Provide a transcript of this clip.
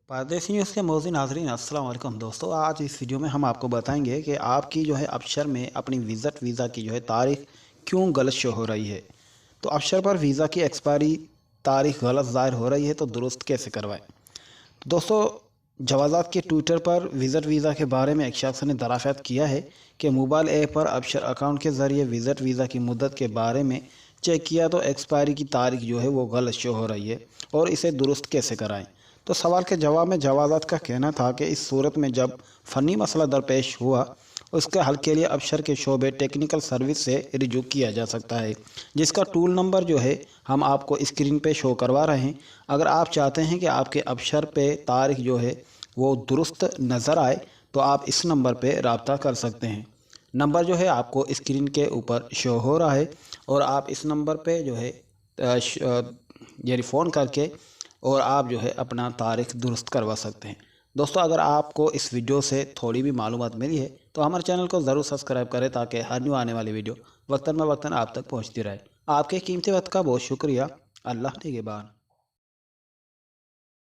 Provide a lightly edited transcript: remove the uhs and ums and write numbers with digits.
परदेसी न्यूज़ के मौज़ून नाज़रीन अस्सलाम वालेकुम दोस्तों। आज इस वीडियो में हम आपको बताएंगे कि आपकी अबशर में अपनी विज़िट वीज़ा की तारीख क्यों गलत शो हो रही है। तो अबशर पर वीज़ा की एक्सपायरी तारीख गलत ज़ाहिर हो रही है तो दुरुस्त कैसे करवाएं। तो दोस्तों, जवाज़ात के ट्विटर पर विज़िट वीज़ा के बारे में एक शख्स ने दराफ़त किया है कि मोबाइल ऐप पर अबशर अकाउंट के ज़रिए विज़िट वीज़ा की मुद्दत के बारे में चेक किया तो एक्सपायरी की तारीख वो गलत शो हो रही है और इसे दुरुस्त कैसे कराएं। तो सवाल के जवाब में जवाज़ात का कहना था कि इस सूरत में जब फ़नी मसला दरपेश हुआ उसके हल के लिए अबशर के शोबे टेक्निकल सर्विस से रिजू किया जा सकता है, जिसका टूल नंबर हम आपको स्क्रीन पे शो करवा रहे हैं। अगर आप चाहते हैं कि आपके अबशर पे तारीख वो दुरुस्त नज़र आए तो आप इस नंबर पे रब्ता कर सकते हैं। नंबर आपको स्क्रीन के ऊपर शो हो रहा है और आप इस नंबर पे फ़ोन करके और आप अपना तारीख दुरुस्त करवा सकते हैं। दोस्तों, अगर आपको इस वीडियो से थोड़ी भी मालूमात मिली है तो हमारे चैनल को ज़रूर सब्सक्राइब करें ताकि हर न्यू आने वाली वीडियो वक्तन ब वक्तन आप तक पहुंचती रहे। आपके कीमती वक्त का बहुत शुक्रिया। अल्लाह निगहबान।